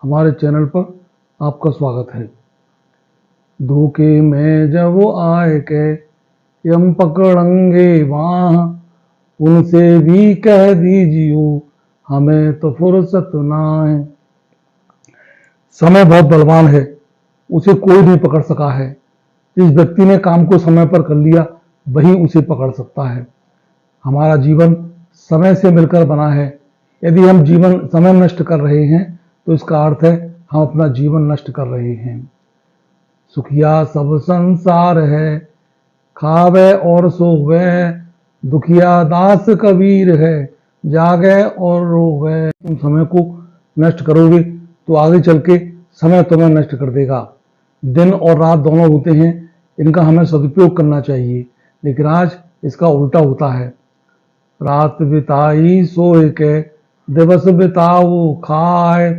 हमारे चैनल पर आपका स्वागत है। धोखे में जब वो आए के हम पकड़ेंगे वहाँ, उनसे भी कह दीजिए हमें तो फुर्सत ना है। समय बहुत बलवान है, उसे कोई नहीं पकड़ सका है। जिस व्यक्ति ने काम को समय पर कर लिया वही उसे पकड़ सकता है। हमारा जीवन समय से मिलकर बना है। यदि हम जीवन समय नष्ट कर रहे हैं तो इसका अर्थ है हम अपना जीवन नष्ट कर रहे हैं। सुखिया सब संसार है, खावे और सोवे, दुखिया दास कबीर है, जागे और रोवे। तुम समय को नष्ट करोगे तो आगे चल के समय तुम्हें नष्ट कर देगा। दिन और रात दोनों होते हैं, इनका हमें सदुपयोग करना चाहिए, लेकिन आज इसका उल्टा होता है। रात बिताई सोए के, दिवस बिताओ खाए,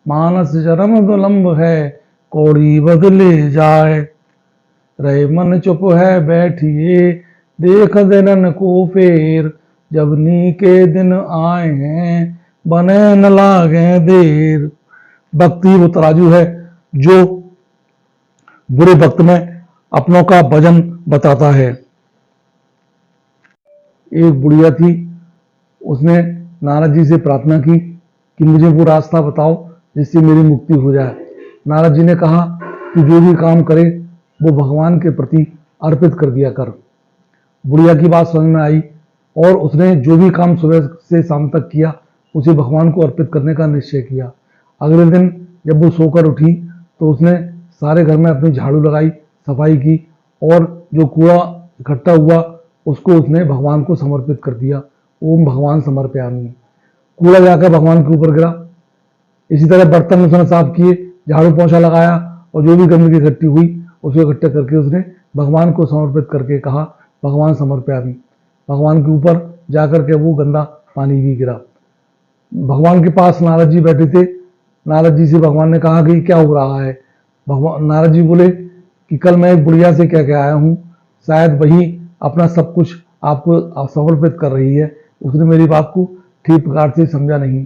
मानस जन्म दुलंब है, कौड़ी बदले जाए। रहे मन चुप है बैठिए, देख दिनन को फेर, जब नी के दिन आए हैं, बने न लागे देर। भक्ति वो तराजू है जो बुरे वक्त में अपनों का वजन बताता है। एक बुढ़िया थी, उसने नारद जी से प्रार्थना की कि मुझे वो रास्ता बताओ जिससे मेरी मुक्ति हो जाए। नारद जी ने कहा कि जो भी काम करे वो भगवान के प्रति अर्पित कर दिया कर। बुढ़िया की बात समझ में आई और उसने जो भी काम सुबह से शाम तक किया उसे भगवान को अर्पित करने का निश्चय किया। अगले दिन जब वो सोकर उठी तो उसने सारे घर में अपनी झाड़ू लगाई, सफाई की और जो कूड़ा इकट्ठा हुआ उसको उसने भगवान को समर्पित कर दिया। ओम भगवान समर्पयामि। कूड़ा जाकर भगवान के ऊपर गिरा। इसी तरह बर्तन उसने साफ किए, झाड़ू पोछा लगाया और जो भी गंदगी इकट्ठी हुई उसको इकट्ठा करके उसने भगवान को समर्पित करके कहा भगवान समर्पयामि। भगवान के ऊपर जाकर के वो गंदा पानी भी गिरा। भगवान के पास नारद जी बैठे थे। नारद जी से भगवान ने कहा कि क्या हो रहा है। भगवान नारद जी बोले कि कल मैं एक बुढ़िया से कह के आया हूँ, शायद वही अपना सब कुछ आपको समर्पित कर रही है, उसने मेरी बात को ठीक प्रकार से समझा नहीं।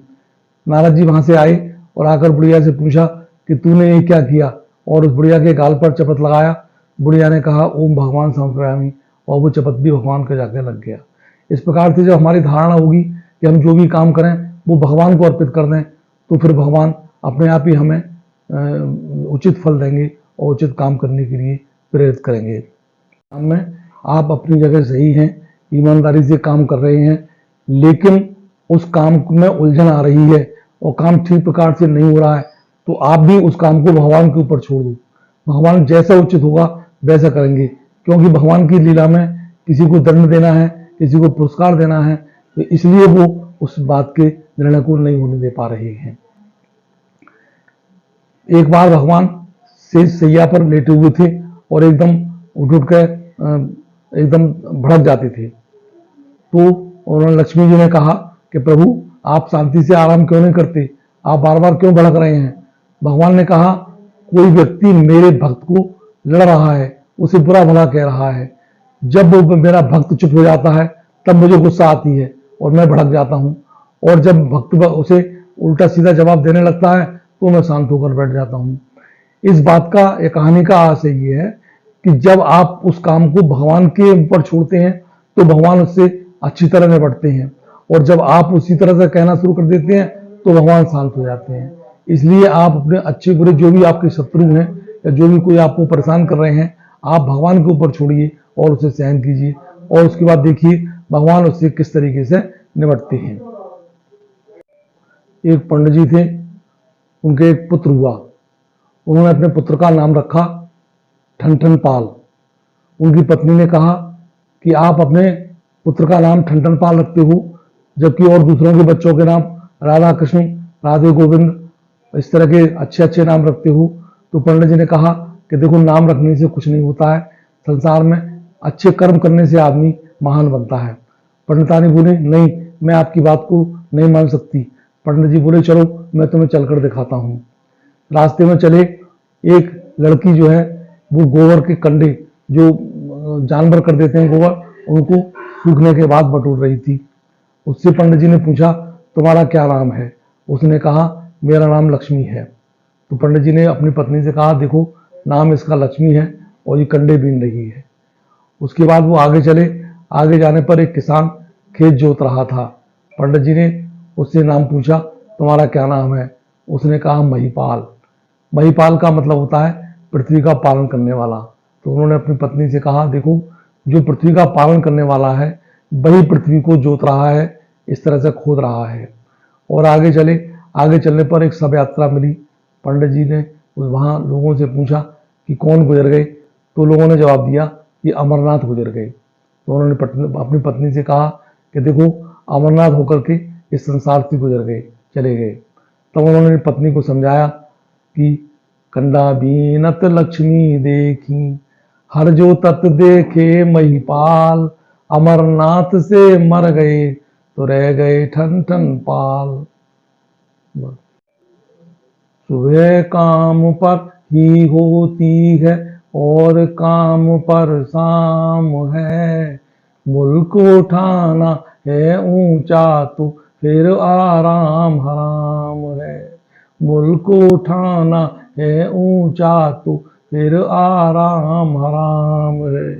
नारद जी वहां से आए और आकर बुढ़िया से पूछा कि तूने ये क्या किया, और उस बुढ़िया के गाल पर चपत लगाया। बुढ़िया ने कहा ओम भगवान समर्पयामि और वो चपत भी भगवान के जाके लग गया। इस प्रकार से जब हमारी धारणा होगी कि हम जो भी काम करें वो भगवान को अर्पित कर दें तो फिर भगवान अपने आप ही हमें उचित फल देंगे और उचित काम करने के लिए प्रेरित करेंगे। काम में आप अपनी जगह सही हैं, ईमानदारी से काम कर रहे हैं, लेकिन उस काम में उलझन आ रही है और काम ठीक प्रकार से नहीं हो रहा है तो आप भी उस काम को भगवान के ऊपर छोड़ दो। भगवान जैसा उचित होगा वैसा करेंगे, क्योंकि भगवान की लीला में किसी को दंड देना है, किसी को पुरस्कार देना है, तो इसलिए वो उस बात के निर्णय को नहीं होने दे पा रहे हैं। एक बार भगवान शेष सैया पर लेटे हुए थे और एकदम उठ कर एकदम भड़क जाते थे। तो उन्होंने लक्ष्मी जी ने कहा कि प्रभु आप शांति से आराम क्यों नहीं करते, आप बार बार क्यों भड़क रहे हैं। भगवान ने कहा कोई व्यक्ति मेरे भक्त को लड़ रहा है, उसे बुरा भला कह रहा है। जब वो मेरा भक्त चुप हो जाता है तब मुझे गुस्सा आती है और मैं भड़क जाता हूँ, और जब भक्त उसे उल्टा सीधा जवाब देने लगता है तो मैं शांत होकर बैठ जाता हूँ। इस बात का, एक कहानी का आशय ये है कि जब आप उस काम को भगवान के ऊपर छोड़ते हैं तो भगवान उससे अच्छी तरह निपटते हैं, और जब आप उसी तरह से कहना शुरू कर देते हैं तो भगवान शांत हो जाते हैं। इसलिए आप अपने अच्छे बुरे जो भी आपके शत्रु हैं या जो भी कोई आपको परेशान कर रहे हैं, आप भगवान के ऊपर छोड़िए और उसे सहन कीजिए, और उसके बाद देखिए भगवान उससे किस तरीके से निपटते हैं। एक पंडित जी थे, उनके एक पुत्र हुआ। उन्होंने अपने पुत्र का नाम रखा ठनठन पाल। उनकी पत्नी ने कहा कि आप अपने पुत्र का नाम ठनठन पाल रखते हो, जबकि और दूसरों के बच्चों के नाम राधा कृष्ण, राधे गोविंद, इस तरह के अच्छे अच्छे नाम रखते हो। तो पंडित जी ने कहा कि देखो, नाम रखने से कुछ नहीं होता है, संसार में अच्छे कर्म करने से आदमी महान बनता है। पंडितानी बोले नहीं, मैं आपकी बात को नहीं मान सकती। पंडित जी बोले चलो मैं तुम्हें चलकर दिखाता हूँ। रास्ते में चले, एक लड़की जो है वो गोबर के कंडे जो जानवर कर देते हैं गोबर, उनको सूखने के बाद बटोर रही थी। उससे पंडित जी ने पूछा तुम्हारा क्या नाम है। उसने कहा मेरा नाम लक्ष्मी है। तो पंडित जी ने अपनी पत्नी से कहा, देखो नाम इसका लक्ष्मी है और ये कंडे बीन रही है। उसके बाद वो आगे चले। आगे जाने पर एक किसान खेत जोत रहा था। पंडित जी ने उससे नाम पूछा, तुम्हारा क्या नाम है? उसने कहा, महिपाल। महिपाल का मतलब होता है पृथ्वी का पालन करने वाला। तो उन्होंने अपनी पत्नी से कहा, देखो जो पृथ्वी का पालन करने वाला है वही पृथ्वी को जोत रहा है, इस तरह से खोद रहा है। और आगे चले। आगे चलने पर एक शव यात्रा मिली। पंडित जी ने वहाँ लोगों से पूछा कि कौन गुजर गए? तो लोगों ने जवाब दिया कि अमरनाथ गुजर गए। तो उन्होंने अपनी पत्नी से कहा कि देखो अमरनाथ होकर के इस संसार से गुजर गए, चले गए। तब उन्होंने पत्नी को समझाया कि कंडा बीनत लक्ष्मी देखी, हर जो तत् देखे महिपाल, अमरनाथ से मर गए तो रह गए ठन ठन पाल। सुबह काम पर ही होती है और काम पर शाम है, मुल्क उठाना है ऊंचा तो फिर आराम हराम है। मुल्क उठाना है ऊंचा तो फिर आराम हराम है।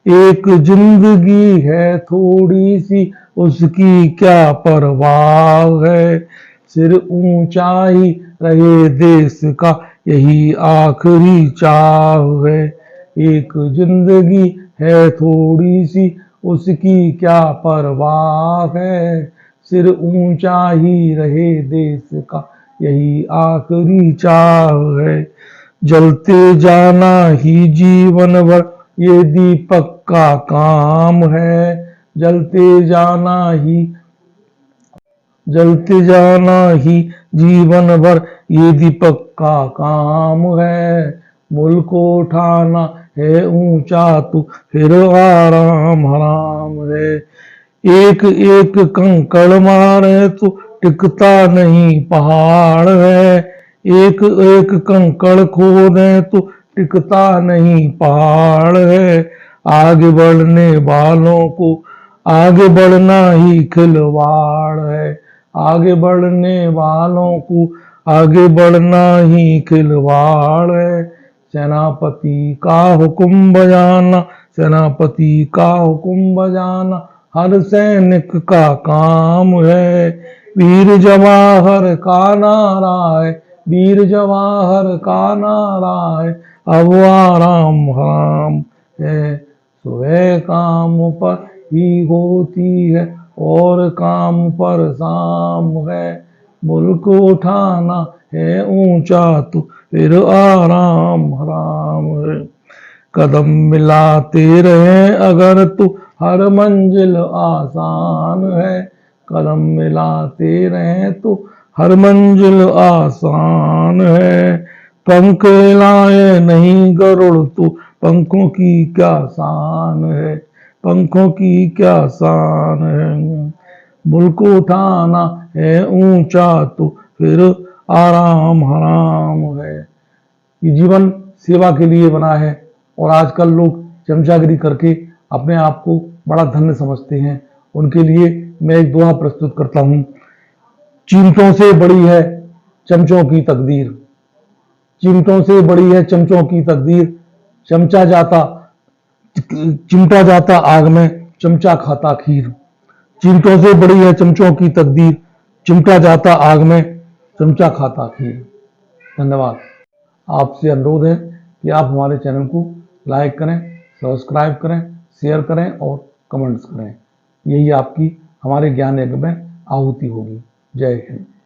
एक जिंदगी है थोड़ी सी, उसकी क्या परवाह है, सिर ऊंचा ही रहे देश का यही आखिरी चाह है। एक जिंदगी है थोड़ी सी, उसकी क्या परवाह है, सिर ऊंचा ही रहे देश का यही आखिरी चाह है। जलते जाना ही जीवन भर ये दीपक का काम है, जलते जाना ही जीवन भर ये दीपक का काम है। मुल्क उठाना है ऊंचा तो फिर आराम हराम है। एक एक कंकड़ मारे तो टिकता नहीं पहाड़ है, एक एक कंकड़ खोदे तो टिकता नहीं पहाड़ है। आगे बढ़ने वालों को आगे बढ़ना ही खिलवाड़ है, आगे बढ़ने वालों को आगे बढ़ना ही खिलवाड़ है। सेनापति का हुक्म बजाना, सेनापति का हुक्म बजाना हर सैनिक का काम है। वीर जवाहर का नारा है, वीर जवाहर का नारा है, अब आराम हराम है। सुबह काम पर ही होती है और काम पर शाम है, मुल्क उठाना है ऊंचा तो फिर आराम हराम है। कदम मिलाते रहे अगर तो हर मंजिल आसान है, कदम मिलाते रहे तो हर मंजिल आसान है। पंख लाए नहीं गरुड़ तो पंखों की क्या शान है, पंखों की क्या शान है। मुल्क उठाना है ऊंचा तो फिर आराम हराम है। ये जीवन सेवा के लिए बना है और आजकल लोग चमचागिरी करके अपने आप को बड़ा धन्य समझते हैं। उनके लिए मैं एक दोहा प्रस्तुत करता हूँ। चिमटों से बड़ी है चमचों की तकदीर, चिमटों से बड़ी है चमचों की तकदीर, चमचा जाता चिमटा जाता आग में, चमचा खाता खीर। चिमटों से बड़ी है चमचों की तकदीर, चिमटा जाता आग में, चमचा खाता खीर। धन्यवाद। आपसे अनुरोध है कि आप हमारे चैनल को लाइक करें, सब्सक्राइब करें, शेयर करें और कमेंट्स करें। यही आपकी हमारे ज्ञान यज्ञ में आहुति होगी। जय हिंद।